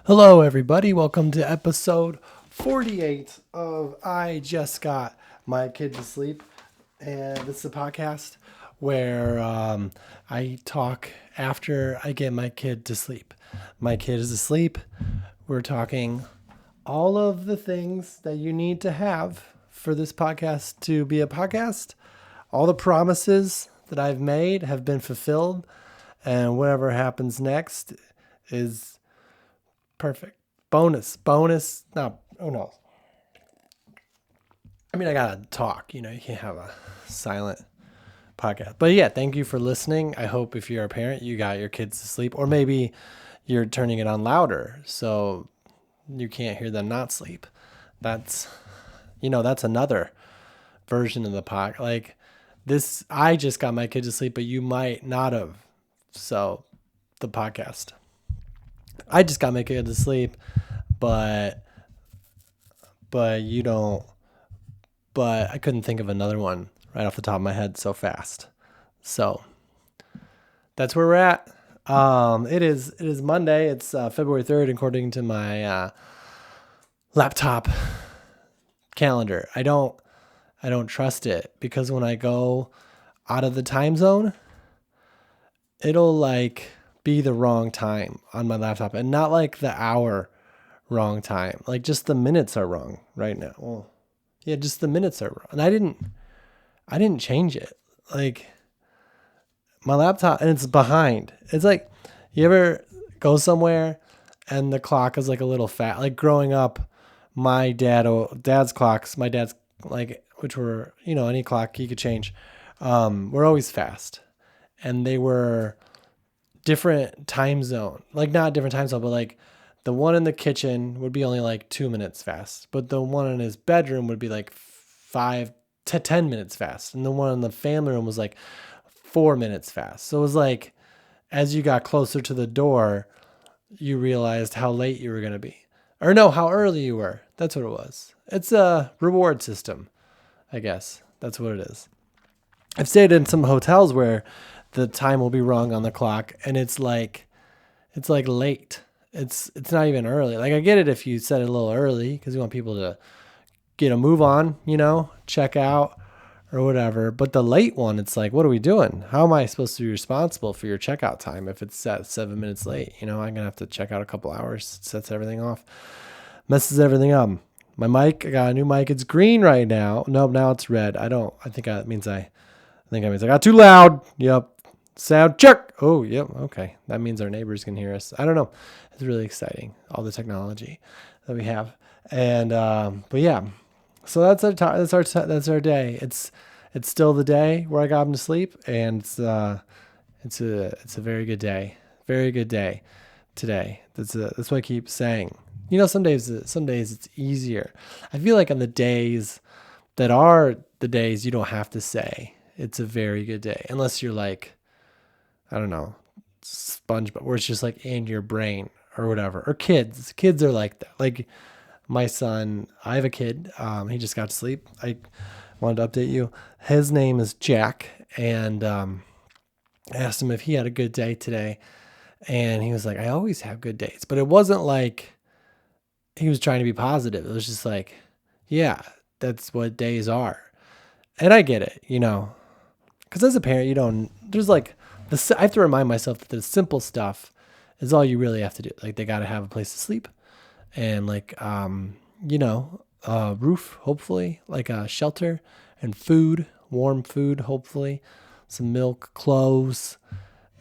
Hello, everybody. Welcome to episode 48 of I Just Got My Kid to Sleep. And this is a podcast where I talk after I get my kid to sleep. My kid is asleep. We're talking all of the things that you need to have for this podcast to be a podcast. All the promises that I've made have been fulfilled. And whatever happens next is perfect. Bonus. No, oh no. I mean, I gotta talk. You can't have a silent podcast. But yeah, thank you for listening. I hope if you're a parent, you got your kids to sleep, or maybe you're turning it on louder so you can't hear them not sleep. That's that's another version of the podcast. Like this, I just got my kid to sleep, but you might not have. So the podcast, I just got my kid to sleep, but you don't. But I couldn't think of another one right off the top of my head so fast. So that's where we're at. It is Monday. It's February 3rd, according to my laptop calendar. I don't trust it because when I go out of the time zone, it'll like be the wrong time on my laptop, and not like the hour wrong time. Like just the minutes are wrong right now. Well, yeah, just the minutes are wrong. And I didn't change it. Like my laptop, and it's behind. It's like, you ever go somewhere and the clock is like a little fat. Like growing up, dad's clocks, my dad's, like, which were, any clock he could change, were always fast. And they were different time zone. Like not different time zone, but like the one in the kitchen would be only like 2 minutes fast, but the one in his bedroom would be like 5 to 10 minutes fast. And the one in the family room was like 4 minutes fast. So it was like, as you got closer to the door, you realized how late you were going to be. Or no, how early you were. That's what it was. It's a reward system, I guess. That's what it is. I've stayed in some hotels where the time will be wrong on the clock, and it's like late. It's not even early. Like I get it if you set it a little early because you want people to get a move on, check out or whatever. But the late one, it's like, what are we doing? How am I supposed to be responsible for your checkout time if it's set 7 minutes late? I'm gonna have to check out a couple hours. It sets everything off, messes everything up. My mic, I got a new mic. It's green right now. Nope, now it's red. I think that means I got too loud. Yep. Sound check. Oh, yep. Okay. That means our neighbors can hear us. I don't know. It's really exciting. All the technology that we have. And, but yeah, so that's our day. It's still the day where I got him to sleep, and it's a very good day. Very good day today. That's what I keep saying. Some days it's easier. I feel like on the days that are the days you don't have to say it's a very good day, unless you're like, I don't know, SpongeBob, where it's just like in your brain or whatever. Or kids are like that. Like my son, I have a kid. He just got to sleep. I wanted to update you. His name is Jack, and I asked him if he had a good day today, and he was like, "I always have good days," but it wasn't like he was trying to be positive. It was just like, yeah, that's what days are. And I get it, because as a parent, there's like, I have to remind myself that the simple stuff is all you really have to do. Like they got to have a place to sleep, and like, a roof, hopefully, like a shelter, and food, warm food, hopefully, some milk, clothes,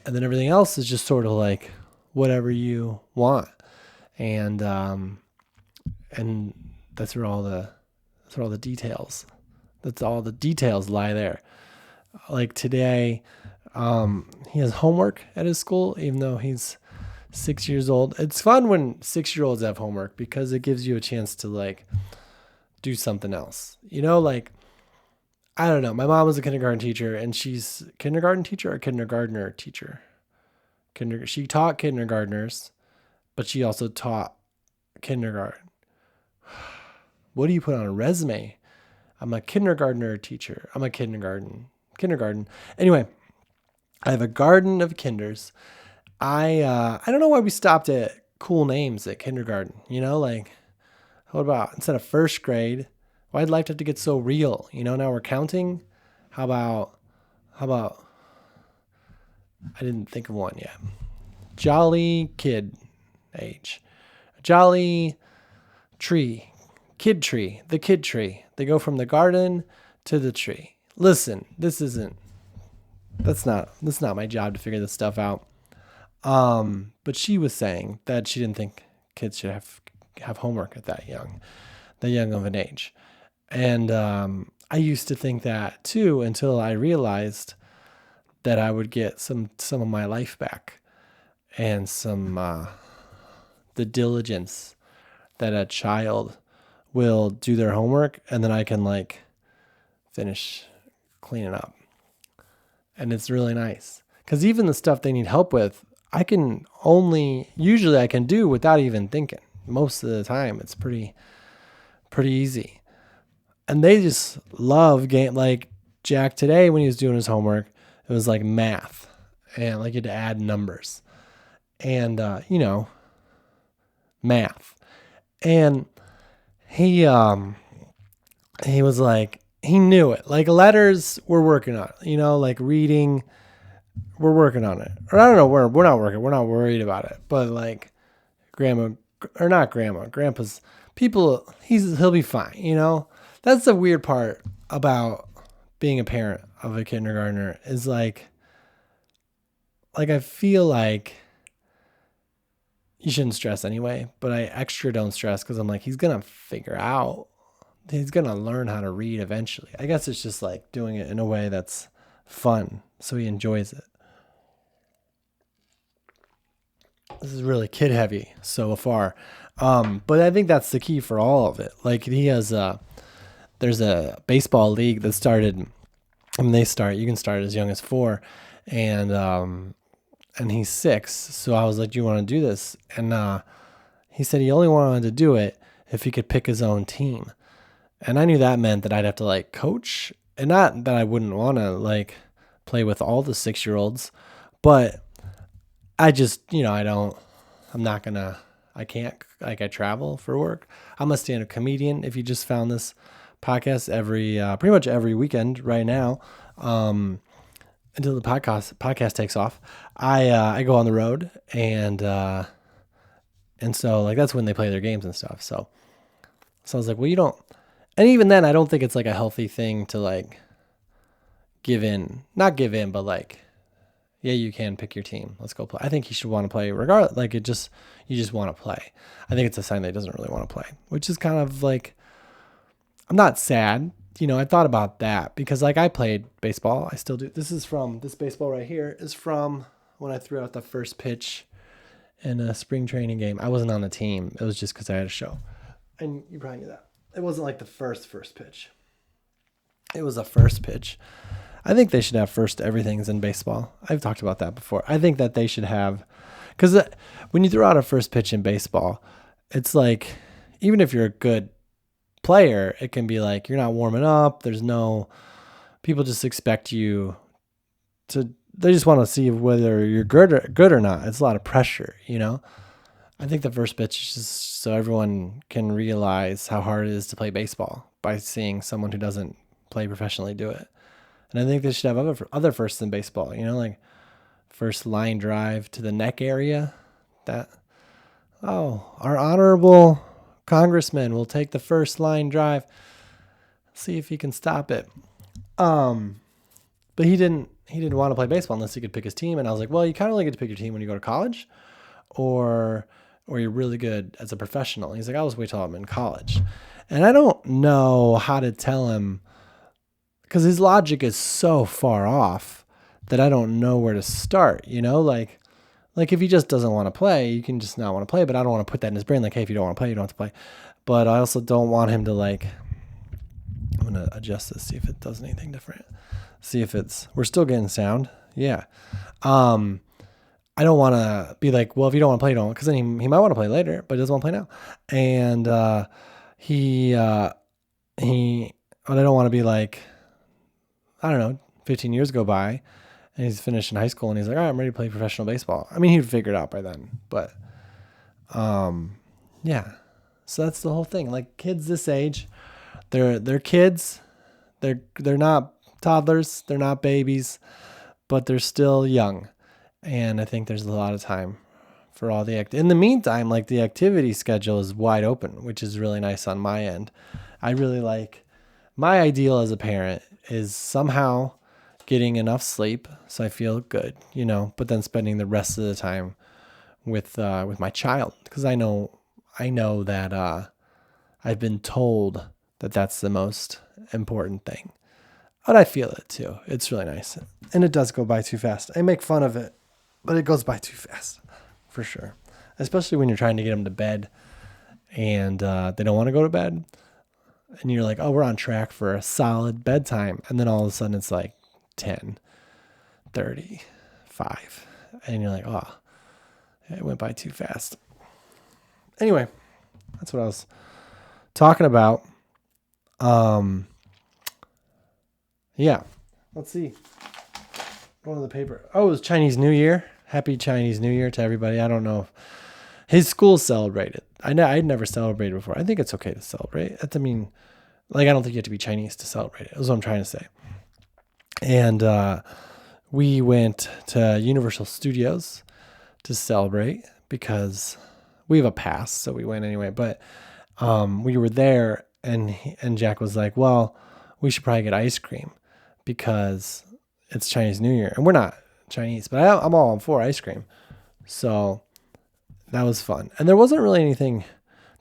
and then everything else is just sort of like whatever you want. And, and that's where all the details, that's all the details lie there. Like today, he has homework at his school, even though he's 6 years old. It's fun when 6-year-olds have homework because it gives you a chance to like do something else. Like, I don't know. My mom was a kindergarten teacher, and she's kindergarten teacher or kindergartner teacher. She taught kindergartners, but she also taught kindergarten. What do you put on a resume? I'm a kindergartner teacher. I'm a kindergarten. Anyway, I have a garden of kinders. I don't know why we stopped at cool names at kindergarten, like what about instead of first grade, why'd life have to get so real? Now we're counting. How about I didn't think of one yet. Jolly kid age. Jolly tree. Kid tree. The kid tree. They go from the garden to the tree. Listen, that's not my job to figure this stuff out. But she was saying that she didn't think kids should have homework at that young of an age. And I used to think that too until I realized that I would get some of my life back and some the diligence that a child will do their homework, and then I can like finish cleaning up. And it's really nice because even the stuff they need help with, I can do without even thinking. Most of the time, it's pretty easy. And they just love game. Like Jack today, when he was doing his homework, it was like math and like you had to add numbers and, math. And he was like, he knew it. Like letters, we're working on it, like reading, we're working on it. Or I don't know, we're not working. We're not worried about it. But like grandpa's people, he'll be fine. That's the weird part about being a parent of a kindergartner is like I feel like you shouldn't stress anyway, but I extra don't stress because I'm like, he's going to figure out, he's going to learn how to read eventually. I guess it's just like doing it in a way that's fun so he enjoys it. This is really kid heavy so far. But I think that's the key for all of it. Like there's a baseball league that started, you can start as young as 4 and he's 6. So I was like, do you want to do this? And he said he only wanted to do it if he could pick his own team. And I knew that meant that I'd have to like coach, and not that I wouldn't want to like play with all the 6-year-olds, but I just, I can't, like I travel for work. I'm a stand-up comedian. If you just found this podcast pretty much every weekend right now, until the podcast takes off, I go on the road and so like, that's when they play their games and stuff. So I was like, well, and even then I don't think it's like a healthy thing to like not give in, but like, yeah, you can pick your team. Let's go play. I think he should want to play regardless. Like you just want to play. I think it's a sign that he doesn't really want to play, which is kind of like, I'm not sad. I thought about that because like I played baseball. I still do. This baseball right here is from when I threw out the first pitch in a spring training game. I wasn't on the team. It was just because I had a show. And you probably knew that. It wasn't like the first pitch. It was a first pitch. I think they should have first everything's in baseball. I've talked about that before. I think that they should have, because when you throw out a first pitch in baseball, it's like, even if you're a good player, it can be like, you're not warming up. People just expect you they just want to see whether you're good or not. It's a lot of pressure, I think the first pitch is just so everyone can realize how hard it is to play baseball by seeing someone who doesn't play professionally do it. And I think they should have other firsts in baseball, like first line drive to the neck area. Our honorable congressman will take the first line drive. See if he can stop it. But he didn't want to play baseball unless he could pick his team. And I was like, well, you kind of only get to pick your team when you go to college or you're really good as a professional. And he's like, I'll just wait till I'm in college. And I don't know how to tell him, because his logic is so far off that I don't know where to start, like if he just doesn't want to play, you can just not want to play, but I don't want to put that in his brain. Like, hey, if you don't want to play, you don't have to play. But I also don't want him to like, I'm going to adjust this, see if it does anything different. See if we're still getting sound. Yeah. I don't want to be like, well, if you don't want to play, don't, because then he might want to play later, but he doesn't want to play now. And but I don't want to be like, I don't know, 15 years go by and he's finished in high school and he's like, all right, I'm ready to play professional baseball. I mean, he'd figure it out by then, but Yeah. So that's the whole thing. Like kids this age, they're kids. They're not toddlers, they're not babies, but they're still young. And I think there's a lot of time for all the in the meantime, like the activity schedule is wide open, which is really nice on my end. I really like my ideal as a parent is somehow getting enough sleep so I feel good, but then spending the rest of the time with my child because I know that I've been told that that's the most important thing. But I feel it too. It's really nice. And it does go by too fast. I make fun of it, but it goes by too fast for sure. Especially when you're trying to get them to bed and they don't want to go to bed. And you're like, oh, we're on track for a solid bedtime. And then all of a sudden it's like 10:35. And you're like, oh, it went by too fast. Anyway, that's what I was talking about. Yeah. Let's see. Going to the paper. Oh, it was Chinese New Year. Happy Chinese New Year to everybody. I don't know if his school celebrated. I'd never celebrated before. I think it's okay to celebrate. I mean, I don't think you have to be Chinese to celebrate it. That's what I'm trying to say. And we went to Universal Studios to celebrate because we have a pass, so we went anyway. But we were there, and Jack was like, well, we should probably get ice cream because it's Chinese New Year. And we're not Chinese, but I'm all for ice cream. So that was fun. And there wasn't really anything.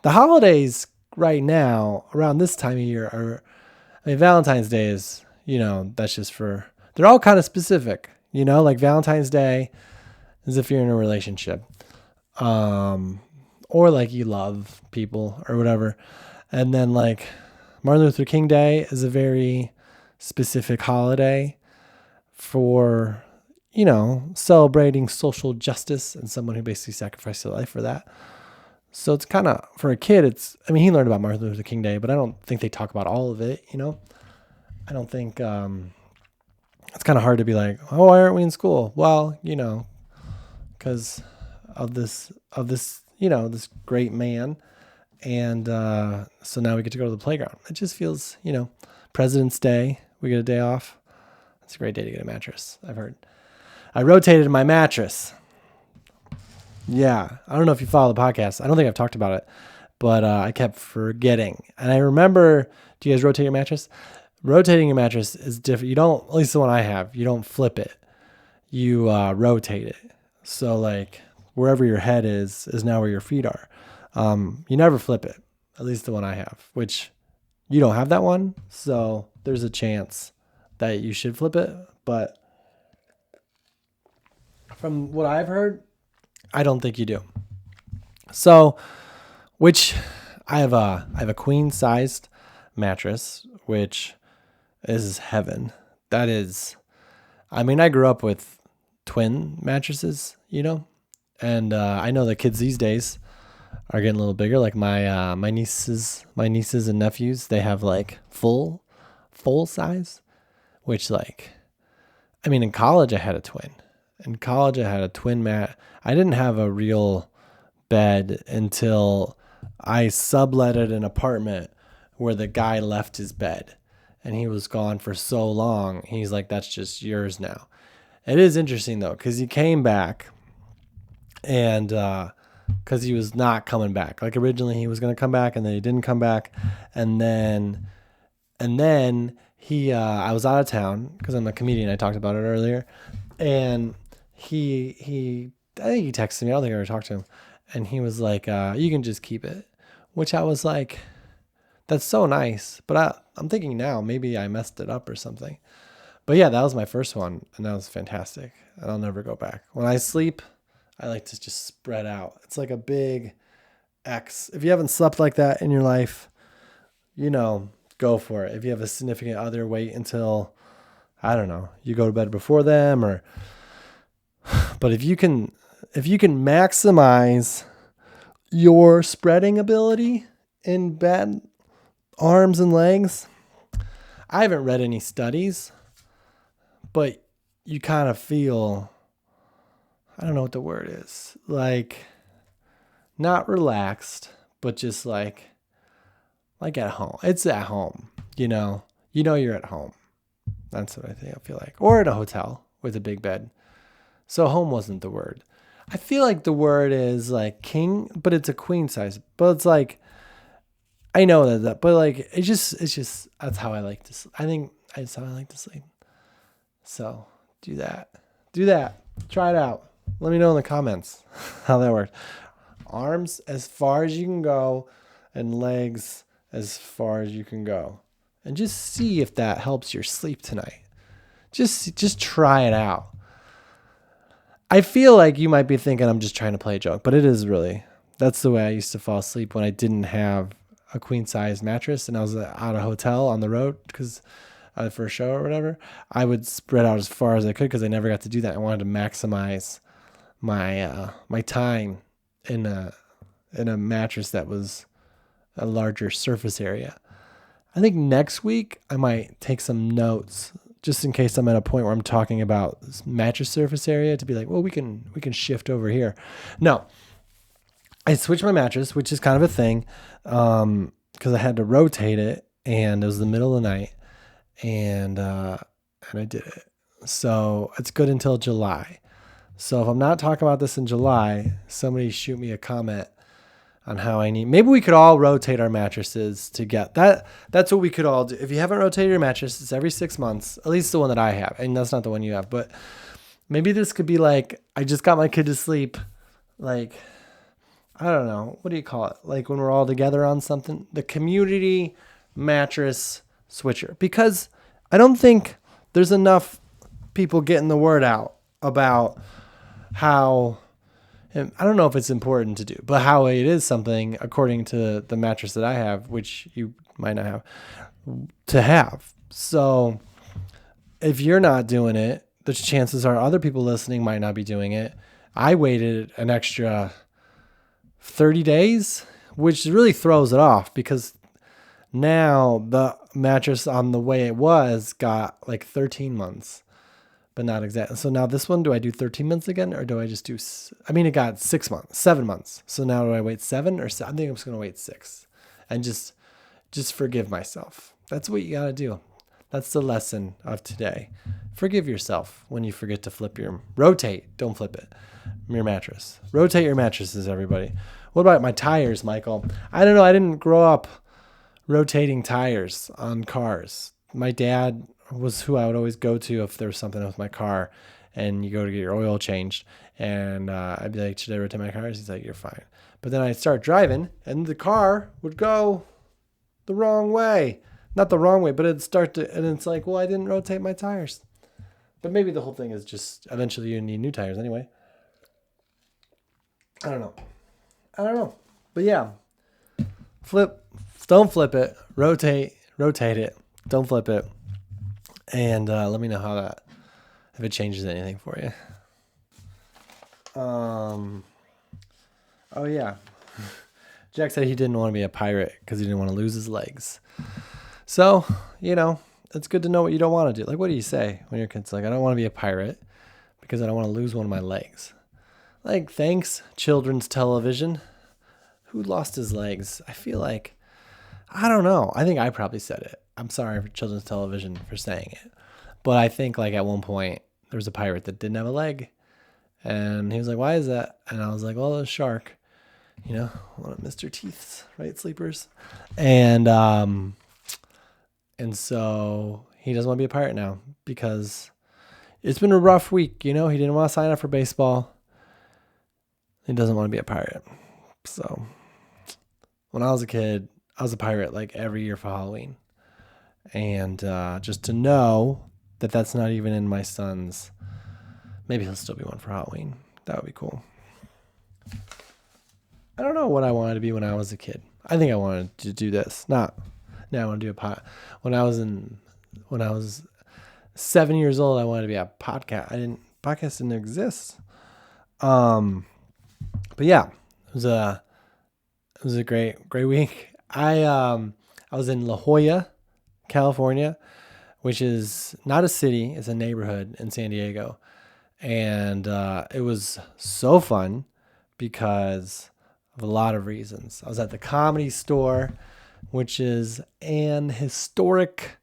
The holidays right now, around this time of year, Valentine's Day is, that's just they're all kind of specific, like Valentine's Day is if you're in a relationship. Or like you love people or whatever. And then like Martin Luther King Day is a very specific holiday for, celebrating social justice and someone who basically sacrificed their life for that. So it's kind of, for a kid, he learned about Martin Luther King Day, but I don't think they talk about all of it, I don't think, it's kind of hard to be like, oh, why aren't we in school? Well, because of this, this great man. And so now we get to go to the playground. It just feels, President's Day, we get a day off. It's a great day to get a mattress, I've heard. I rotated my mattress. Yeah. I don't know if you follow the podcast. I don't think I've talked about it, but I kept forgetting. And I remember, do you guys rotate your mattress? Rotating your mattress is different. You don't, at least the one I have, you don't flip it. You rotate it. So like wherever your head is now where your feet are. You never flip it, at least the one I have, which you don't have that one. So there's a chance that you should flip it. But from what I've heard, I don't think you do. So, which I have a queen sized mattress, which is heaven. That is, I grew up with twin mattresses, and I know the kids these days are getting a little bigger. Like my nieces and nephews, they have like full size, which in college I had a twin. In college I had a twin mat. I didn't have a real bed until I subletted an apartment where the guy left his bed and he was gone for so long. He's like, that's just yours now. It is interesting though, because he came back and because he was not coming back. Like originally he was going to come back and then he didn't come back. And then he, I was out of town because I'm a comedian. I talked about it earlier. And he I think he texted me. I don't think I ever talked to him. And he was like, you can just keep it, which I was like, that's so nice. But I'm thinking now, maybe I messed it up or something. But yeah, that was my first one. And that was fantastic. And I'll never go back. When I sleep, I like to just spread out. It's like a big X. If you haven't slept like that in your life, go for it. If you have a significant other, wait until, I don't know, you go to bed before them but if you can maximize your spreading ability in bad arms and legs, I haven't read any studies, but you kind of feel, I don't know what the word is, like not relaxed, but just like at home. It's at home, you're at home. That's what I feel like. Or at a hotel with a big bed. So home wasn't the word. I feel like the word is like king, but it's a queen size. But it's like, I know that, but like, it's just, that's how I like to sleep. I think that's how I like to sleep. So do that. Try it out. Let me know in the comments how that worked. Arms as far as you can go and legs as far as you can go. And just see if that helps your sleep tonight. Just try it out. I feel like you might be thinking I'm just trying to play a joke, but it is really. That's the way I used to fall asleep when I didn't have a queen size mattress and I was at a hotel on the road because for a show or whatever. I would spread out as far as I could because I never got to do that. I wanted to maximize my my time in a mattress that was a larger surface area. I think next week I might take some notes just in case I'm at a point where I'm talking about this mattress surface area to be like, well, we can shift over here. No, I switched my mattress, which is kind of a thing, because I had to rotate it, and it was the middle of the night, and I did it. So it's good until July. So if I'm not talking about this in July, somebody shoot me a comment on how I need. Maybe we could all rotate our mattresses to get that. That's what we could all do. If you haven't rotated your mattress, it's every 6 months, at least the one that I have. And that's not the one you have, but maybe this could be like, I just got my kid to sleep. Like, I don't know. What do you call it? Like when we're all together on something, the community mattress switcher, because I don't think there's enough people getting the word out about how, and I don't know if it's important to do, but how it is something, according to the mattress that I have, which you might not have, to have. So if you're not doing it, the chances are other people listening might not be doing it. I waited an extra 30 days, which really throws it off because now the mattress on the way it was got like 13 months. But not exactly. So now this one, do I do 13 months again, or do I just do? It got 6 months, 7 months. So now do I wait 7 or 7? I think I'm just gonna wait 6, and just forgive myself. That's what you gotta do. That's the lesson of today. Forgive yourself when you forget to rotate. Don't flip it. Your mattress. Rotate your mattresses, everybody. What about my tires, Michael? I don't know. I didn't grow up rotating tires on cars. My dad was who I would always go to if there was something with my car, and you go to get your oil changed, and I'd be like, should I rotate my tires? He's like, you're fine. But then I'd start driving, and the car would go the wrong way. Not the wrong way, but it'd start to, and it's like, well, I didn't rotate my tires. But maybe the whole thing is just eventually you need new tires anyway. I don't know. But yeah, don't flip it. Rotate it. Don't flip it. And let me know if it changes anything for you. Oh yeah. Jack said he didn't want to be a pirate because he didn't want to lose his legs. So, it's good to know what you don't want to do. Like, what do you say when your kid's like, I don't want to be a pirate because I don't want to lose one of my legs? Like, thanks, children's television. Who lost his legs? I feel like, I don't know. I think I probably said it. I'm sorry for children's television for saying it. But I think like at one point there was a pirate that didn't have a leg. And he was like, why is that? And I was like, well, a shark. One of Mr. Teeth's, right? Sleepers. And so he doesn't want to be a pirate now because it's been a rough week. He didn't want to sign up for baseball. He doesn't want to be a pirate. So when I was a kid, I was a pirate like every year for Halloween. And just to know that that's not even in my son's, maybe he'll still be one for Halloween. That would be cool. I don't know what I wanted to be when I was a kid. I think I wanted to do this. I want to do a pod. When I was 7 years old, I wanted to be a podcast. Podcast didn't exist. But yeah, it was a great week. I was in La Jolla, California, which is not a city, it's a neighborhood in San Diego. And it was so fun because for a lot of reasons. I was at the Comedy Store, which is an historic,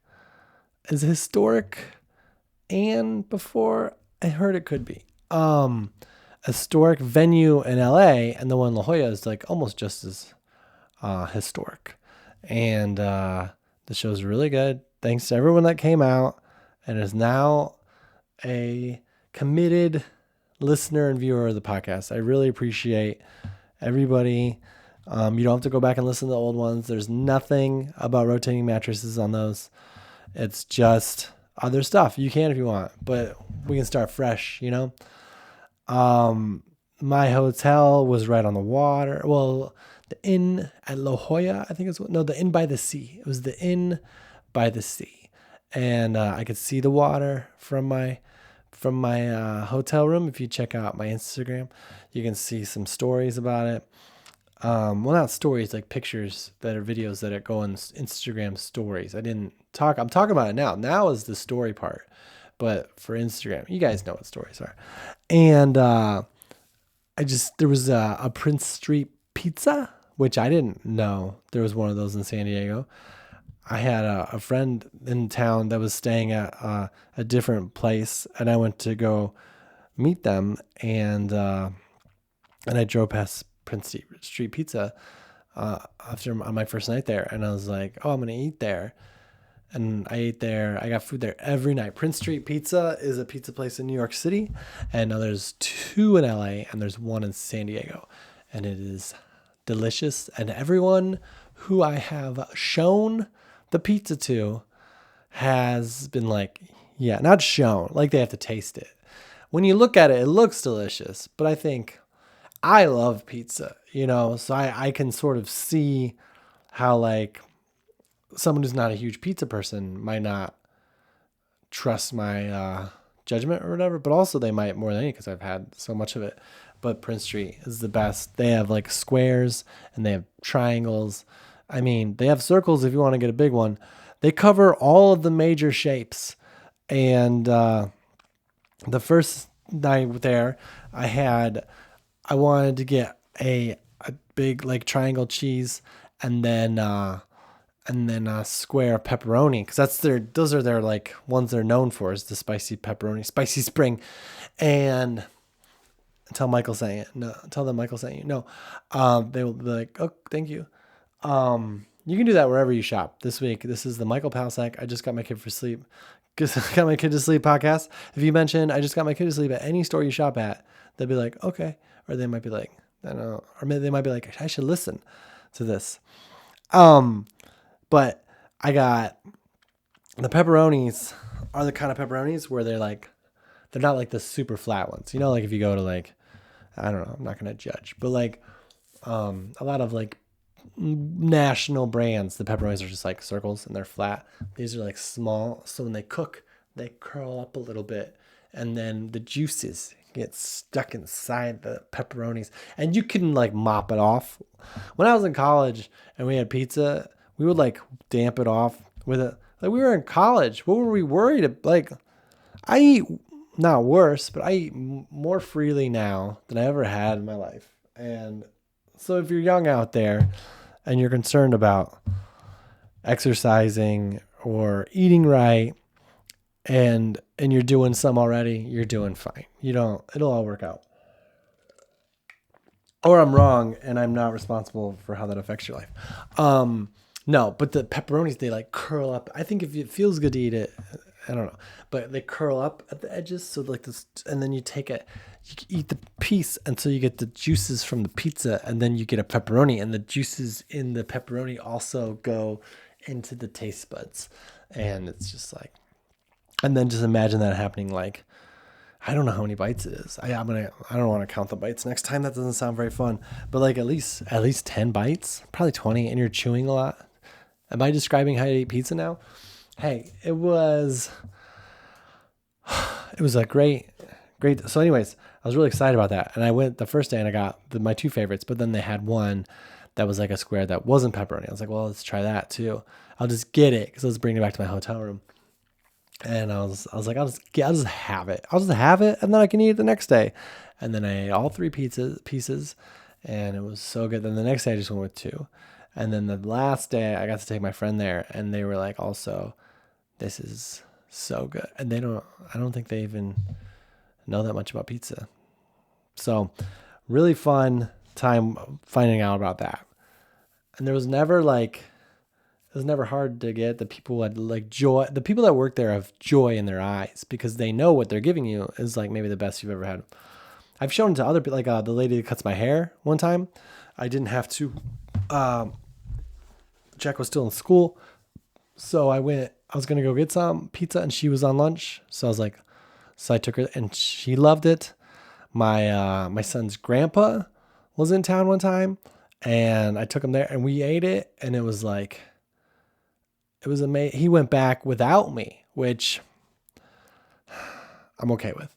and before I heard it could be. Historic venue in LA, and the one in La Jolla is like almost just as historic. And the show's really good. Thanks to everyone that came out and is now a committed listener and viewer of the podcast. I really appreciate everybody. You don't have to go back and listen to the old ones. There's nothing about rotating mattresses on those. It's just other stuff. You can if you want, but we can start fresh, you know? My hotel was right on the water. Well, the Inn at La Jolla, I think the Inn by the Sea. It was the Inn by the Sea. And I could see the water from my hotel room. If you check out my Instagram, you can see some stories about it. Well, not stories, like pictures that are videos that go in Instagram stories. I'm talking about it now. Now is the story part, but for Instagram, you guys know what stories are. And, there was a Prince Street Pizza, which I didn't know there was one of those in San Diego. I had a friend in town that was staying at a different place, and I went to go meet them, and I drove past Prince Street Pizza on my first night there, and I was like, oh, I'm gonna eat there. And I ate there. I got food there every night. Prince Street Pizza is a pizza place in New York City, and now there's 2 in LA, and there's 1 in San Diego, and it is delicious. And everyone who I have shown the pizza to has been like, yeah, not shown, like they have to taste it. When you look at it, it looks delicious, but I think I love pizza, you know, so I can sort of see how like someone who's not a huge pizza person might not trust my judgment or whatever, but also they might more than any because I've had so much of it. But Prince Street is the best. They have like squares and they have triangles. I mean, they have circles if you want to get a big one. They cover all of the major shapes. And the first night there, I wanted to get a big like triangle cheese and then a square pepperoni, because those are their like ones they're known for, is the spicy pepperoni, spicy spring. And tell them Michael sent you. No, they will be like, oh, thank you. You can do that wherever you shop this week. This is the Michael Palsak, I just got my kid to sleep podcast. If you mention I just got my kid to sleep at any store you shop at, they'll be like, okay. Or they might be like, I don't know. Or maybe they might be like, I should listen to this. But I got the pepperonis are the kind of pepperonis where they're not like the super flat ones. You know, like if you go to like, I don't know, I'm not going to judge, but like a lot of like national brands, the pepperonis are just like circles and they're flat. These are like small. So when they cook, they curl up a little bit and then the juices get stuck inside the pepperonis and you can like mop it off. When I was in college and we had pizza, we would like damp it off with it. Like we were in college. What were we worried about? Like I eat not worse, but I eat more freely now than I ever had in my life. And so if you're young out there and you're concerned about exercising or eating right and you're doing some already, you're doing fine. It'll all work out. Or I'm wrong and I'm not responsible for how that affects your life. No, but the pepperonis, they like curl up. I think if it feels good to eat it, I don't know, but they curl up at the edges. So like this, and then you eat the piece until you get the juices from the pizza, and then you get a pepperoni, and the juices in the pepperoni also go into the taste buds, and it's just like, and then just imagine that happening. Like, I don't know how many bites it is. I don't want to count the bites next time. That doesn't sound very fun, but like at least 10 bites, probably 20, and you're chewing a lot. Am I describing how to eat pizza now? Hey, it was a great. So anyways, I was really excited about that. And I went the first day and I got my 2 favorites, but then they had one that was like a square that wasn't pepperoni. I was like, well, let's try that too. I'll just get it because let's bring it back to my hotel room. And I was like, I'll just have it. And then I can eat it the next day. And then I ate all 3 pieces and it was so good. Then the next day I just went with two. And then the last day I got to take my friend there, and they were like, also, this is so good. And I don't think they even know that much about pizza. So really fun time finding out about that. And there was never like, it was never hard to get. The people had like joy. The people that work there have joy in their eyes because they know what they're giving you is like maybe the best you've ever had. I've shown it to other people, like the lady that cuts my hair one time. I didn't have to. Jack was still in school, so I was gonna go get some pizza, and she was on lunch. So I was like, so I took her, and she loved it. My son's grandpa was in town one time, and I took him there, and we ate it, and it was like, it was amazing. He went back without me, which I'm okay with,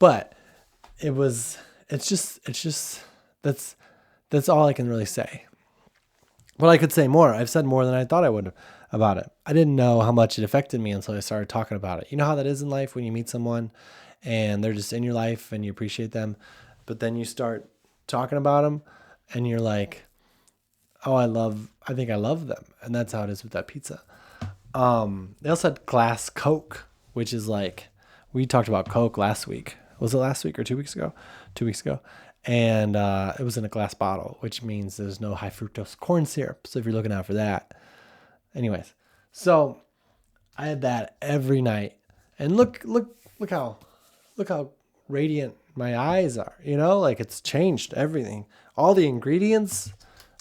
but it's just that's all I can really say. But I could say more. I've said more than I thought I would about it. I didn't know how much it affected me until I started talking about it. You know how that is in life when you meet someone and they're just in your life and you appreciate them, but then you start talking about them and you're like, oh, I think I love them. And that's how it is with that pizza. They also had glass Coke, which is like, we talked about Coke last week. Was it last week or 2 weeks ago? 2 weeks ago. And it was in a glass bottle, which means there's no high fructose corn syrup. So if you're looking out for that. Anyways, so I had that every night. And look how radiant my eyes are, like it's changed everything. All the ingredients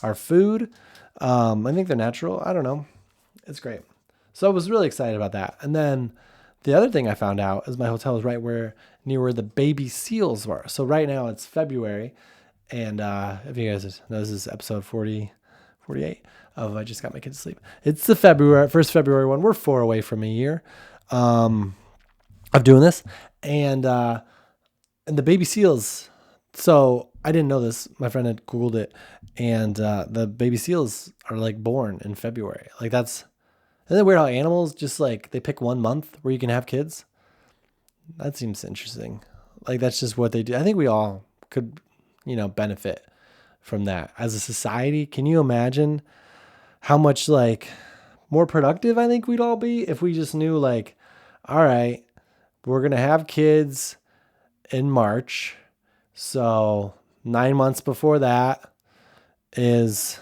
are food. I think they're natural. I don't know. It's great. So I was really excited about that. And then the other thing I found out is my hotel is right near where the baby seals were. So right now it's February. And if you guys know, this is episode 48 of I Just Got My Kids to Sleep. It's the first February one. We're 4 away from a year of doing this. And the baby seals. So I didn't know this. My friend had Googled it. And the baby seals are like born in February. Like isn't it weird how animals just like they pick 1 month where you can have kids? That seems interesting. Like that's just what they do. I think we all could, benefit from that as a society. Can you imagine how much like more productive I think we'd all be if we just knew like, all right, we're going to have kids in March. So 9 months before that is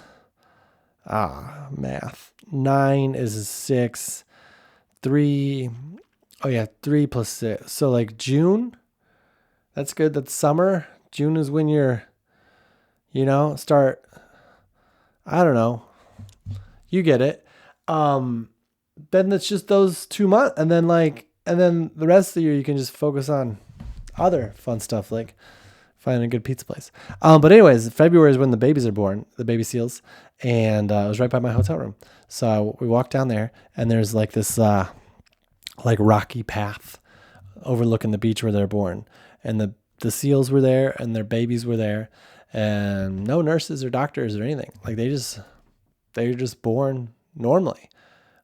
math. 9 is 6. 3. Oh yeah, 3 plus 6. So like June. That's good. That's summer. June is when you're, start. I don't know. You get it. Then it's just those 2 months, and then the rest of the year you can just focus on other fun stuff like finding a good pizza place. But anyways, February is when the babies are born, the baby seals, and it was right by my hotel room. So we walked down there, and there's like this like rocky path overlooking the beach where they're born, and the seals were there, and their babies were there, and no nurses or doctors or anything. Like they're just born normally,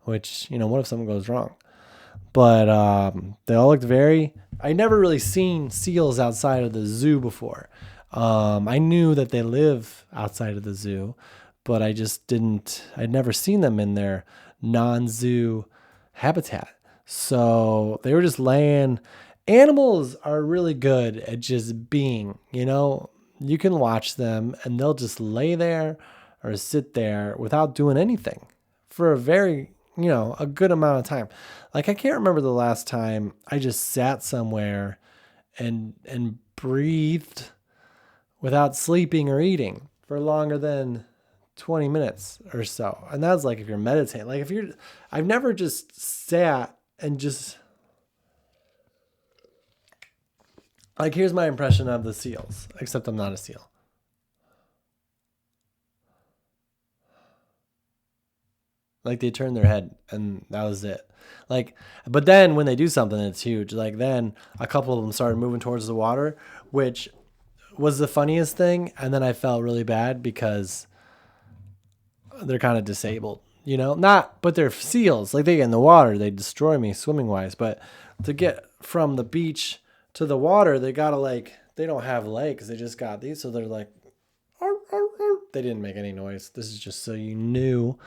which what if something goes wrong? But they all looked I never really seen seals outside of the zoo before. I knew that they live outside of the zoo, but I'd never seen them in their non-zoo habitat. So they were just laying. Animals are really good at just being, you can watch them and they'll just lay there or sit there without doing anything for a very, a good amount of time. Like I can't remember the last time I just sat somewhere and breathed without sleeping or eating for longer than 20 minutes or so. And that's like if you're meditating. Like I've never just sat and just like, here's my impression of the seals, except I'm not a seal. Like they turn their head and that was it. Like, but then when they do something, it's huge. Like then a couple of them started moving towards the water, which was the funniest thing. And then I felt really bad because they're kind of disabled, but they're seals. Like they get in the water, they destroy me swimming wise. But to get from the beach to the water, they don't have legs. They just got these. So they're like, arr, They didn't make any noise. This is just so you knew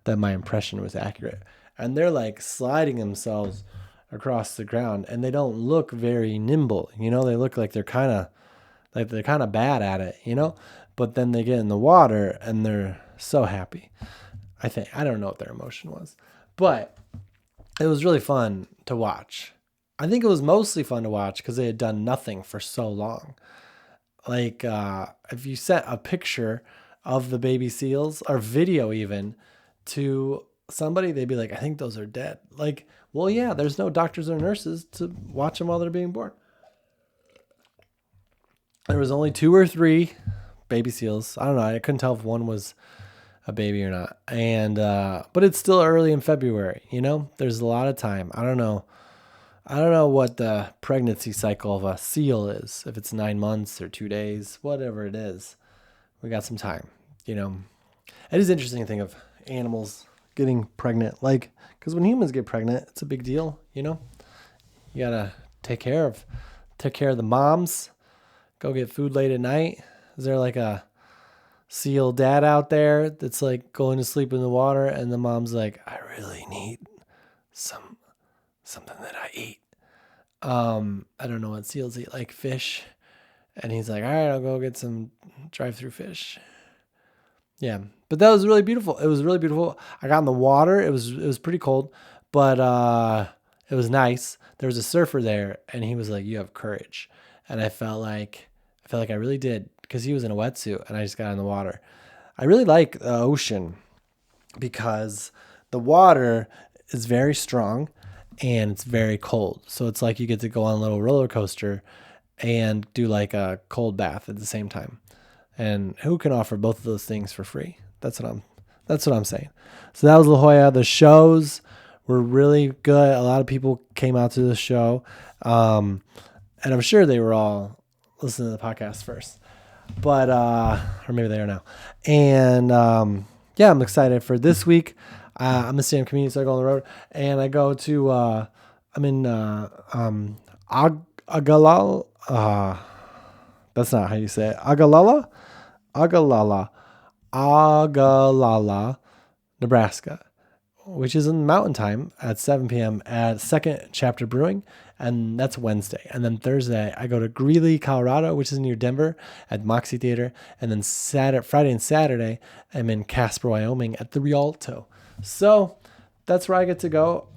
that my impression was accurate. And they're like sliding themselves across the ground, and they don't look very nimble. You know, they look like they're kind of bad at it, you know? But then they get in the water and they're so happy. I don't know what their emotion was, but it was really fun to watch. I think it was mostly fun to watch because they had done nothing for so long. Like, if you sent a picture of the baby seals or video even to somebody, they'd be like, I think those are dead. Like, well, yeah, there's no doctors or nurses to watch them while they're being born. There was only 2 or 3 baby seals. I don't know. I couldn't tell if one was a baby or not. And, but it's still early in February, you know, there's a lot of time. I don't know what the pregnancy cycle of a seal is, if it's 9 months or 2 days, whatever it is. We got some time, you know. It is interesting to think of animals getting pregnant, like, because when humans get pregnant, it's a big deal, you know. You gotta take care of the moms. Go get food late at night. Is there like a seal dad out there that's like going to sleep in the water, and the mom's like, I really need something that I eat. I don't know what seals eat, like fish. And he's like, all right, I'll go get some drive-through fish. Yeah, but that was really beautiful. It was really beautiful. I got in the water. It was pretty cold, but it was nice. There was a surfer there, and he was like, you have courage. And I felt like I really did, because he was in a wetsuit and I just got in the water. I really like the ocean because the water is very strong and it's very cold. So it's like you get to go on a little roller coaster and do like a cold bath at the same time. And who can offer both of those things for free? That's what I'm saying. So that was La Jolla. The shows were really good. A lot of people came out to the show. And I'm sure they were all listening to the podcast first. But or maybe they are now. And yeah, I'm excited for this week. I'm a stand-up comedian, so I go on the road, and I go to I'm in Agalala. That's not how you say it. Agalala, Nebraska, which is in Mountain Time at 7 p.m. at Second Chapter Brewing, and that's Wednesday. And then Thursday, I go to Greeley, Colorado, which is near Denver at Moxie Theater. And then Friday and Saturday, I'm in Casper, Wyoming at the Rialto. So that's where I get to go.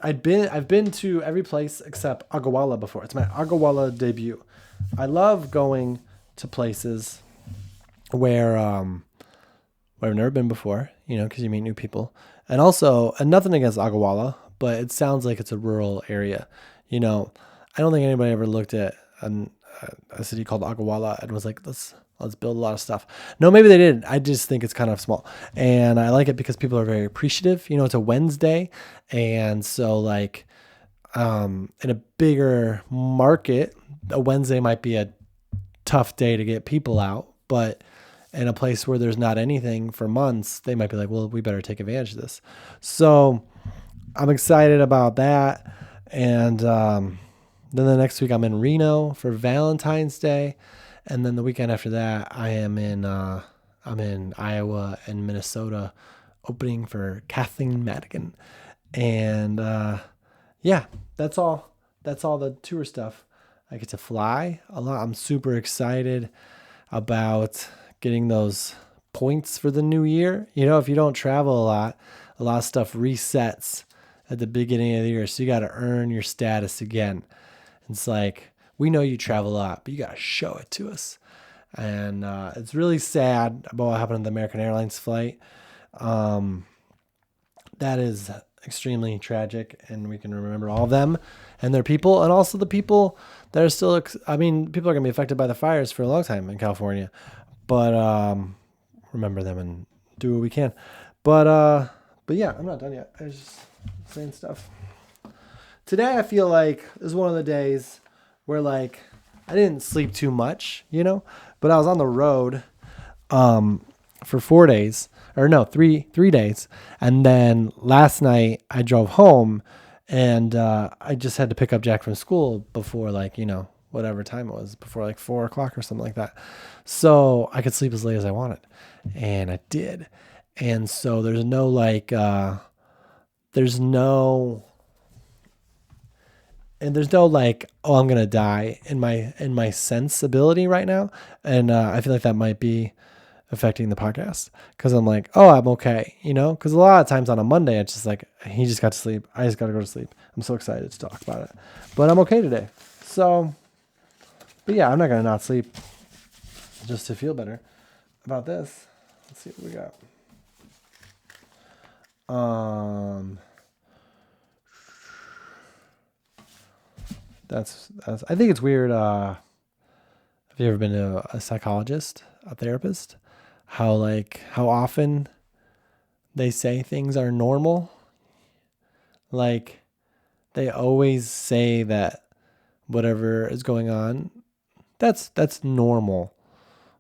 I've been to every place except Agawala before. It's my Agawala debut. I love going to places where I've never been before, you know, because you meet new people. And also, and nothing against Agawala, but it sounds like it's a rural area. You know, I don't think anybody ever looked at a city called Agawala and was like, let's build a lot of stuff. No, maybe they didn't. I just think it's kind of small. And I like it because people are very appreciative. You know, it's a Wednesday. And so like in a bigger market, a Wednesday might be a tough day to get people out. But in a place where there's not anything for months, they might be like, well, we better take advantage of this. So I'm excited about that. And then the next week I'm in Reno for Valentine's Day. And then the weekend after that, I'm in Iowa and Minnesota opening for Kathleen Madigan. And yeah, that's all the tour stuff. I get to fly a lot. I'm super excited about getting those points for the new year. You know, if you don't travel a lot of stuff resets at the beginning of the year. So you got to earn your status again. It's like, we know you travel a lot, but you got to show it to us. And it's really sad about what happened on the American Airlines flight. That is extremely tragic, and we can remember all of them and their people, and also the people that are still, people are going to be affected by the fires for a long time in California. But remember them and do what we can. But yeah, I'm not done yet. I was just saying stuff. Today I feel like is one of the days where like I didn't sleep too much, you know, but I was on the road for 4 days, or no, three days. And then last night I drove home, and I just had to pick up Jack from school before, like, you know, whatever time it was, before like 4 o'clock or something like that. So I could sleep as late as I wanted. And I did. And so there's no oh, I'm gonna die in my sensibility right now. And I feel like that might be affecting the podcast, because I'm like, oh, I'm okay, because a lot of times on a Monday it's just like, he just got to sleep, I just got to go to sleep. I'm so excited to talk about it, but I'm okay today. So, but yeah, I'm not gonna not sleep just to feel better about this. Let's see what we got. That's I think it's weird. Have you ever been to a psychologist, a therapist? How often they say things are normal? Like, they always say that whatever is going on, that's normal.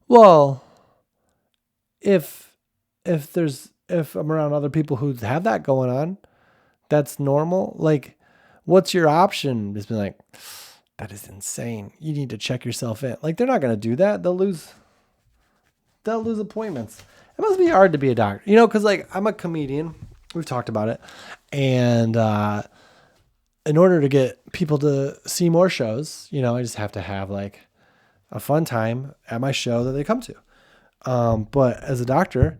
Well, if I'm around other people who have that going on, that's normal. Like, what's your option? Just be like, that is insane. You need to check yourself in. Like, they're not going to do that. They'll lose appointments. It must be hard to be a doctor, because like, I'm a comedian. We've talked about it. And in order to get people to see more shows, I just have to have like a fun time at my show that they come to. But as a doctor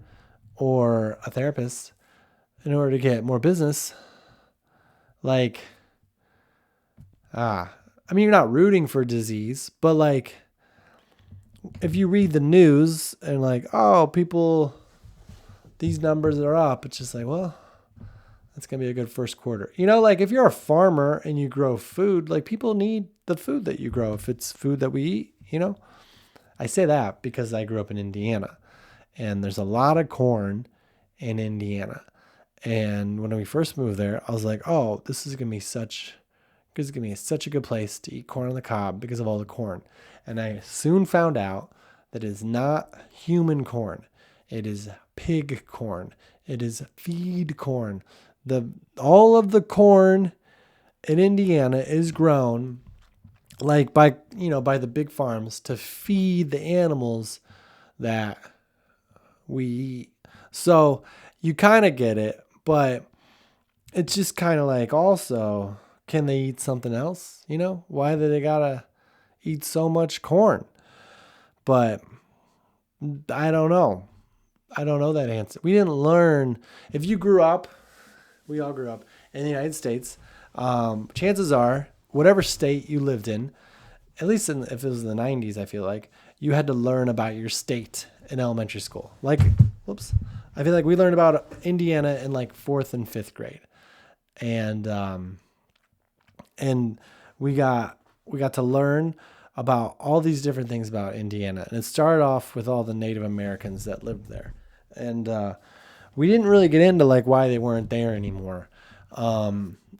or a therapist, in order to get more business, like, you're not rooting for disease, but like, if you read the news and like, oh, these numbers are up, it's just like, well, that's going to be a good first quarter. Like, if you're a farmer and you grow food, like, people need the food that you grow, if it's food that we eat, I say that because I grew up in Indiana, and there's a lot of corn in Indiana. And when we first moved there, I was like, oh, this is going to be such a good place to eat corn on the cob because of all the corn. And I soon found out that it is not human corn. It is pig corn. It is feed corn. All of the corn in Indiana is grown like by the big farms to feed the animals that we eat. So you kind of get it, but it's just kind of like, also, can they eat something else? Why do they gotta eat so much corn? But I don't know. I don't know that answer. We didn't learn. If you grew up, we all grew up in the United States. Chances are, whatever state you lived in, at least if it was in the 90s, I feel like you had to learn about your state in elementary school. Like, I feel like we learned about Indiana in like 4th and 5th grade. And we got to learn about all these different things about Indiana. And it started off with all the Native Americans that lived there. And we didn't really get into like why they weren't there anymore. It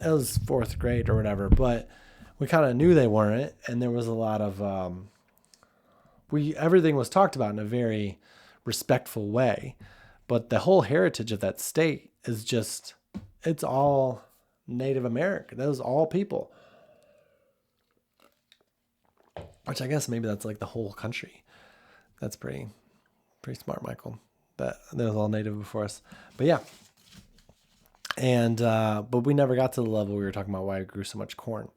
was 4th grade or whatever, but we kind of knew they weren't. And there was a lot of, everything was talked about in a very respectful way. But the whole heritage of that state is just, it's all Native American. That was all people. Which I guess maybe that's like the whole country. That's pretty smart, Michael. That was all native before us. But yeah. And but we never got to the level we were talking about why we grew so much corn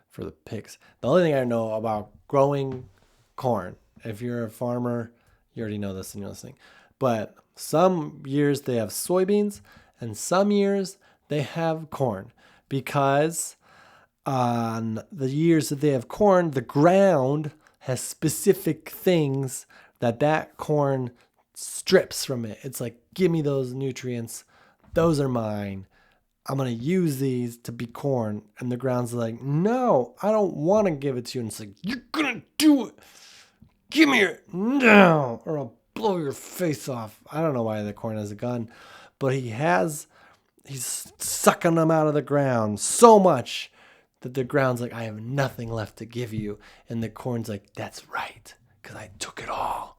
for the pigs. The only thing I know about growing corn, if you're a farmer, you already know this and you're listening. But some years they have soybeans and some years they have corn, because on the years that they have corn, the ground has specific things that corn strips from it. It's like, give me those nutrients. Those are mine. I'm going to use these to be corn. And the ground's like, no, I don't want to give it to you. And it's like, you're going to do it. Give me it now, or I'll blow your face off. I don't know why the corn has a gun, but he's sucking them out of the ground so much that the ground's like, I have nothing left to give you. And the corn's like, that's right, because I took it all,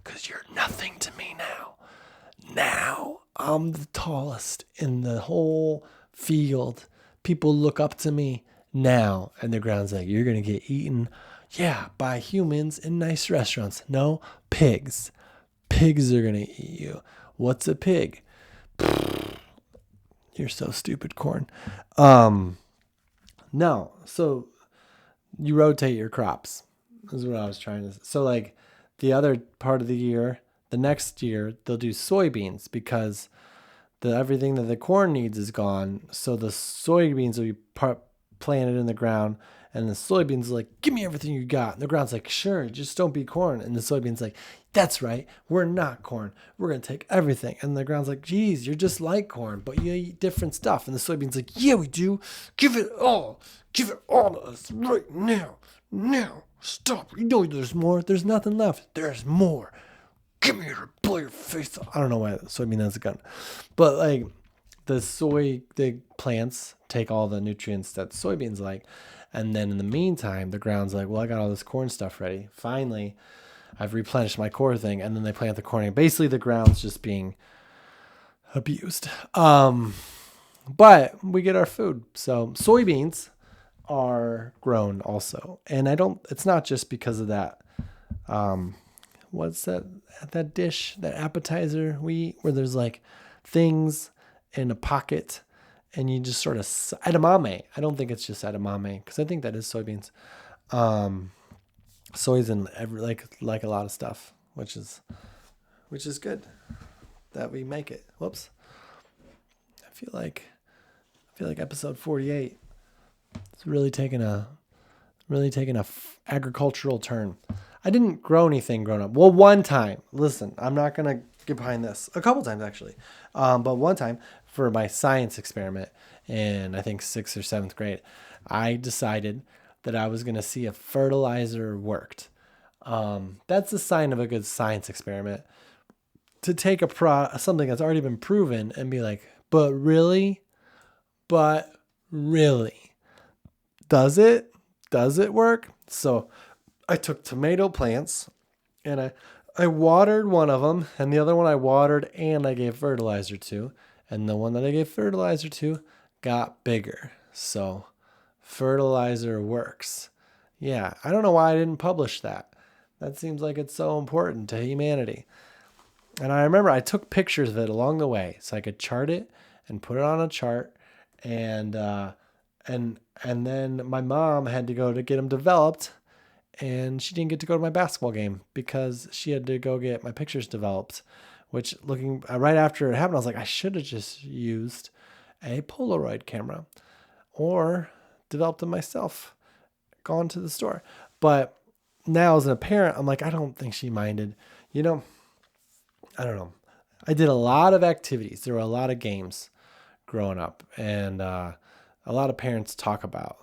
because you're nothing to me now. Now I'm the tallest in the whole field. People look up to me now. And the ground's like, you're going to get eaten. Yeah, by humans in nice restaurants. No, pigs. Pigs are going to eat you. What's a pig? You're so stupid, corn. Um, no. So you rotate your crops. Is what I was trying to. So like the other part of the year, the next year they'll do soybeans because everything that the corn needs is gone. So the soybeans will be planted in the ground, and the soybeans are like, "Give me everything you got." And the ground's like, "Sure, just don't be corn." And the soybeans like, "That's right, we're not corn. We're gonna take everything." And the ground's like, "Geez, you're just like corn, but you eat different stuff." And the soybeans like, "Yeah, we do. Give it all. Give it all to us right now. Now, stop. You know there's more. There's nothing left. There's more. Give me your blow your face off." I don't know why soybean has a gun, but like the plants take all the nutrients that soybeans like, and then in the meantime, the ground's like, "Well, I got all this corn stuff ready. Finally, I've replenished my core thing," and then they plant the corn. And basically, the ground's just being abused. But we get our food. So soybeans are grown also, and It's not just because of that. What's that dish, that appetizer we eat where there's like things in a pocket and you just sort of edamame. I don't think it's just edamame because I think that is soybeans. Soy's in like a lot of stuff, which is good that we make it. Whoops. I feel like episode 48 is really taking a agricultural turn. I didn't grow anything growing up. Well, one time. Listen, I'm not going to get behind this. A couple times, actually. But one time for my science experiment in, I think, 6th or 7th grade, I decided that I was going to see if fertilizer worked. That's a sign of a good science experiment. To take something that's already been proven and be like, but really? Does it? Does it work? So I took tomato plants and I watered one of them, and the other one I watered and I gave fertilizer to. And the one that I gave fertilizer to got bigger. So fertilizer works. Yeah, I don't know why I didn't publish that. That seems like it's so important to humanity. And I remember I took pictures of it along the way so I could chart it and put it on a chart. And then my mom had to go to get them developed, and she didn't get to go to my basketball game because she had to go get my pictures developed, which looking right after it happened, I was like, I should have just used a Polaroid camera or developed them myself, gone to the store. But now as a parent, I'm like, I don't think she minded. I don't know. I did a lot of activities. There were a lot of games growing up, and a lot of parents talk about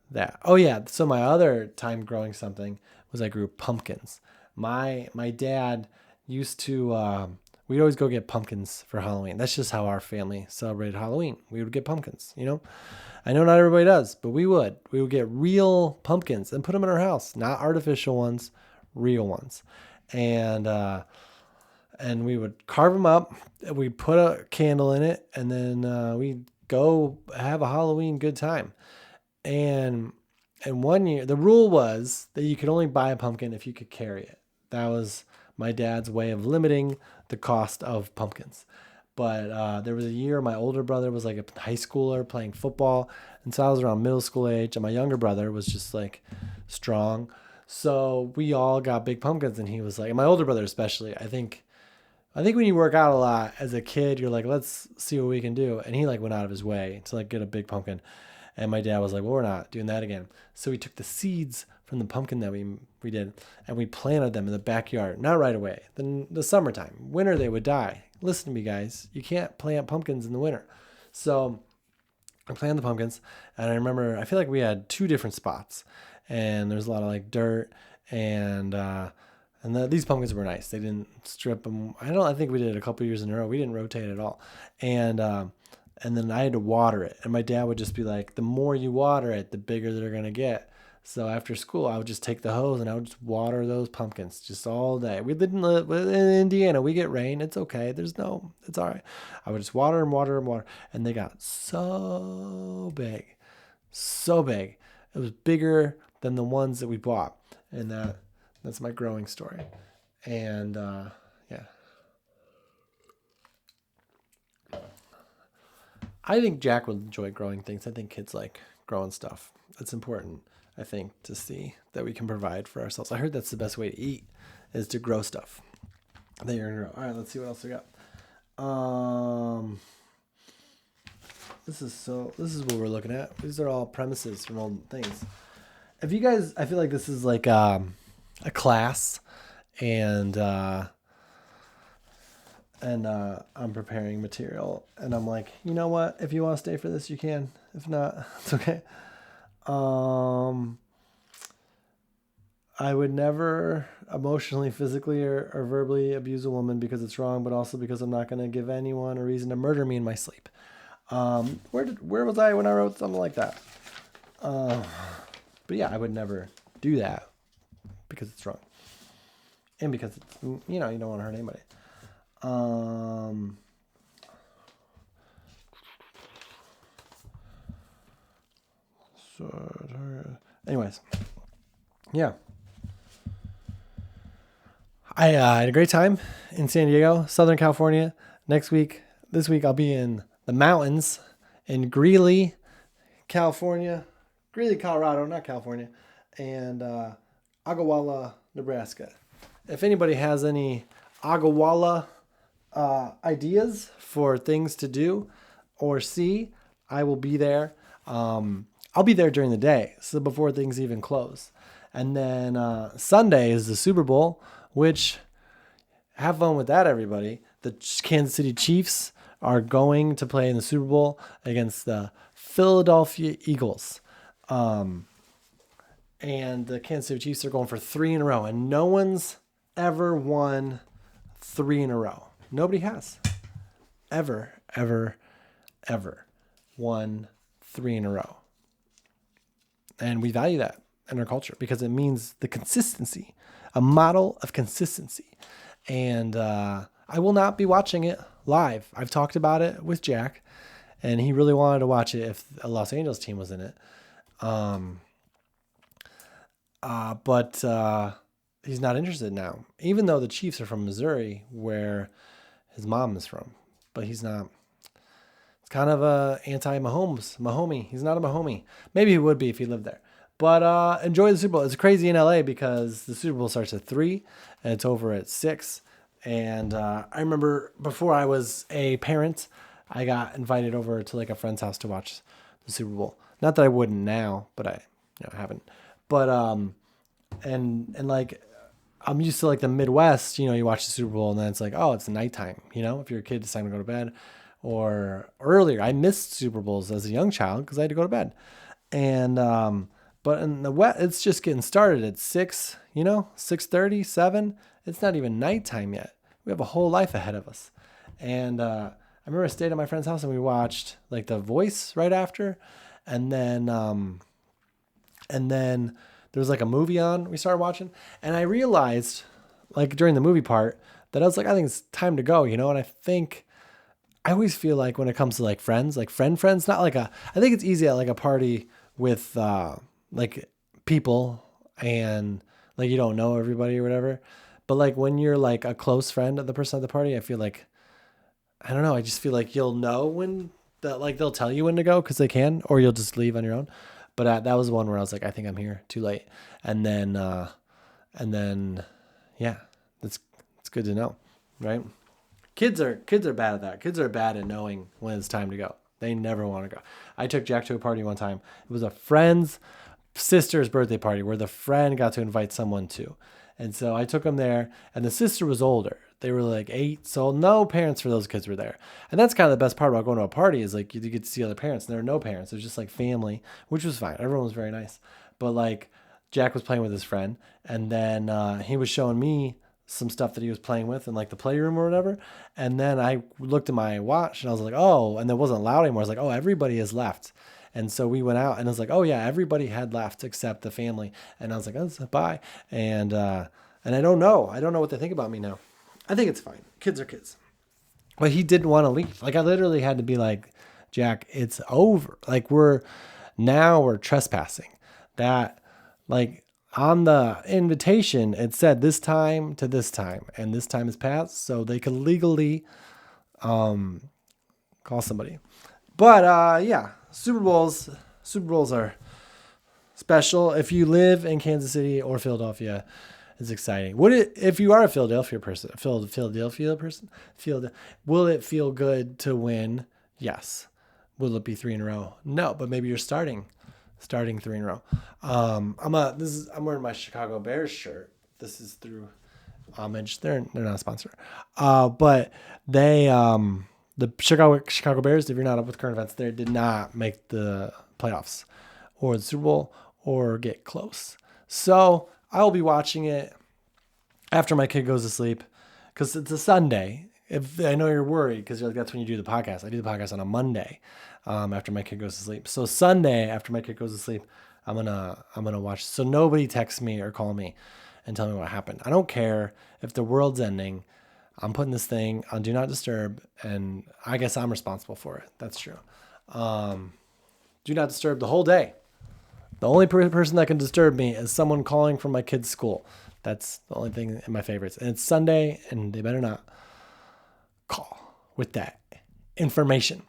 that. Oh yeah, so my other time growing something was I grew pumpkins. My dad used to we'd always go get pumpkins for Halloween. That's just how our family celebrated Halloween. We would get pumpkins, I know not everybody does, but we would. We would get real pumpkins and put them in our house, not artificial ones, real ones. And we would carve them up. We put a candle in it, and then we'd go have a Halloween good time. And 1 year, the rule was that you could only buy a pumpkin if you could carry it. That was my dad's way of limiting the cost of pumpkins. But there was a year my older brother was like a high schooler playing football, and so I was around middle school age, and my younger brother was just like strong. So we all got big pumpkins, and he was like, and my older brother especially, I think when you work out a lot as a kid, you're like, let's see what we can do. And he like went out of his way to like get a big pumpkin. And my dad was like, well, we're not doing that again. So we took the seeds from the pumpkin that we did, and we planted them in the backyard. Not right away. Then the summertime. Winter, they would die. Listen to me, guys. You can't plant pumpkins in the winter. So I planted the pumpkins, and I remember, I feel like we had 2 different spots. And there's a lot of like dirt, and these pumpkins were nice. They didn't strip them. I think we did it a couple years in a row. We didn't rotate at all. And then I had to water it. And my dad would just be like, the more you water it, the bigger they're going to get. So after school, I would just take the hose and I would just water those pumpkins just all day. We didn't live in Indiana. We get rain. It's okay. It's all right. I would just water and water and water. And they got so big. So big. It was bigger than the ones that we bought. And that's my growing story. And yeah. I think Jack would enjoy growing things. I think kids like growing stuff. It's important, I think, to see that we can provide for ourselves. I heard that's the best way to eat is to grow stuff that you're gonna grow. All right, let's see what else we got. This is what we're looking at. These are all premises from old things. If you guys, I feel like this is like a class, and I'm preparing material, and I'm like, you know what? If you want to stay for this, you can. If not, it's okay. I would never emotionally, physically, or verbally abuse a woman because it's wrong, but also because I'm not going to give anyone a reason to murder me in my sleep. Where was I when I wrote something like that? But yeah, I would never do that because it's wrong, and because it's, you don't want to hurt anybody. Anyways, yeah. I had a great time in San Diego, Southern California. This week, I'll be in the mountains in Greeley, California. Greeley, Colorado, not California. And Agawala, Nebraska. If anybody has any Agawala ideas for things to do or see, I will be there. I'll be there during the day, so before things even close. And then Sunday is the Super Bowl, which, have fun with that, everybody. The Kansas City Chiefs are going to play in the Super Bowl against the Philadelphia Eagles. And the Kansas City Chiefs are going for 3 in a row, and no one's ever won 3 in a row. Nobody has ever won 3 in a row. And we value that in our culture because it means the consistency, a model of consistency. And I will not be watching it live. I've talked about it with Jack, and he really wanted to watch it if a Los Angeles team was in it. But he's not interested now, even though the Chiefs are from Missouri, where his mom is from. But he's not. It's kind of a Mahomie. He's not a Mahomie. Maybe he would be if he lived there. But enjoy the Super Bowl. It's crazy in LA because the Super Bowl starts at 3 and it's over at 6. And I remember before I was a parent, I got invited over to like a friend's house to watch the Super Bowl. Not that I wouldn't now, but I haven't. But and like I'm used to like the Midwest, you watch the Super Bowl and then it's like, oh, it's nighttime, if your kid decided to go to bed. Or earlier, I missed Super Bowls as a young child because I had to go to bed. And but in the West, it's just getting started at 6, 6:30, 7. It's not even nighttime yet. We have a whole life ahead of us. And I remember I stayed at my friend's house and we watched like The Voice right after, and then there was like a movie on we started watching, and I realized like during the movie part that I was like, I think it's time to go, and I think. I always feel like when it comes to like friends, like friends, not like I think it's easy at like a party with like people and like you don't know everybody or whatever. But like when you're like a close friend of the person at the party, I feel like, I don't know. I just feel like you'll know when that, like they'll tell you when to go because they can, or you'll just leave on your own. But that was one where I was like, I think I'm here too late. And then yeah, it's good to know. Right. Kids are bad at that. Kids are bad at knowing when it's time to go. They never want to go. I took Jack to a party one time. It was a friend's sister's birthday party where the friend got to invite someone to. And so I took him there, and the sister was older. They were like 8, so no parents for those kids were there. And that's kind of the best part about going to a party is like you get to see other parents, and there were no parents. It was just like family, which was fine. Everyone was very nice. But like Jack was playing with his friend, and then he was showing me some stuff that he was playing with in like the playroom or whatever. And then I looked at my watch and I was like, oh, and it wasn't loud anymore. I was like, oh, everybody has left. And so we went out and I was like, oh yeah, everybody had left except the family. And I was like, oh, bye. And I don't know what they think about me now. I think it's fine. Kids are kids. But he didn't want to leave. Like I literally had to be like, Jack, it's over. Like we're trespassing. That like, on the invitation, it said this time to this time, and this time is passed, so they could legally call somebody. But yeah, Super Bowls are special. If you live in Kansas City or Philadelphia, it's exciting. If you are a Philadelphia person, will it feel good to win? Yes. Will it be 3 in a row? No, but maybe you're starting 3 in a row. I'm wearing my Chicago Bears shirt. This is through Homage. They're not a sponsor. But they the Chicago Bears, if you're not up with current events, they did not make the playoffs or the Super Bowl or get close. So I will be watching it after my kid goes to sleep because it's a Sunday. If I know you're worried because that's when you do the podcast. I do the podcast on a Monday after my kid goes to sleep. So Sunday after my kid goes to sleep, I'm gonna watch. So nobody text me or call me and tell me what happened. I don't care if the world's ending. I'm putting this thing on Do Not Disturb, and I guess I'm responsible for it. That's true. Do Not Disturb the whole day. The only person that can disturb me is someone calling from my kid's school. That's the only thing in my favorites. And it's Sunday, and they better not call with that information.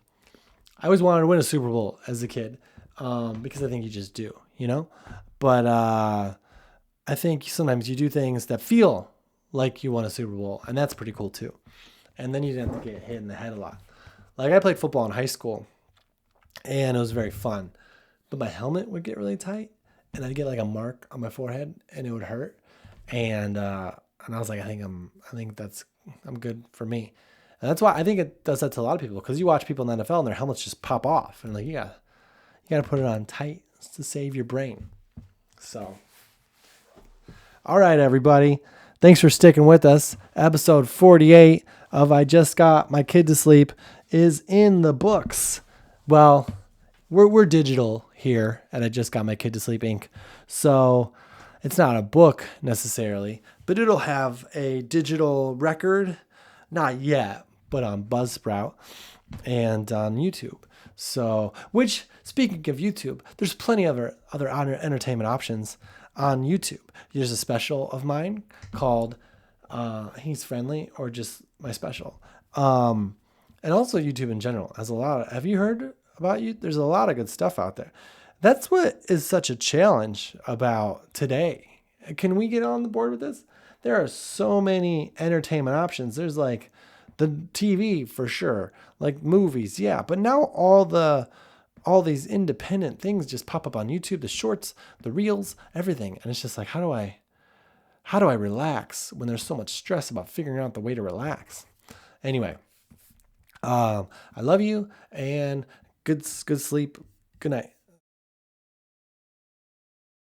I always wanted to win a Super Bowl as a kid because I think you just do, But I think sometimes you do things that feel like you won a Super Bowl, and that's pretty cool too. And then you didn't have to get hit in the head a lot. Like I played football in high school, and it was very fun. But my helmet would get really tight, and I'd get like a mark on my forehead, and it would hurt. And I was like, I'm good for me. And that's why I think it does that to a lot of people because you watch people in the NFL and their helmets just pop off, and like you gotta put it on tight to save your brain. So, all right, everybody. Thanks for sticking with us. Episode 48 of I Just Got My Kid to Sleep is in the books. Well, we're digital here at I Just Got My Kid to Sleep Inc. So it's not a book necessarily, but it'll have a digital record. Not yet, but on Buzzsprout and on YouTube. So, which, speaking of YouTube, there's plenty of other entertainment options on YouTube. There's a special of mine called He's Friendly or just my special. And also YouTube in general has a lot. Have you heard about you? There's a lot of good stuff out there. That's what is such a challenge about today. Can we get on the board with this? There are so many entertainment options. There's like the TV for sure, like movies. Yeah. But now all these independent things just pop up on YouTube, the shorts, the reels, everything. And it's just like, how do I relax when there's so much stress about figuring out the way to relax? Anyway, I love you and good sleep. Good night.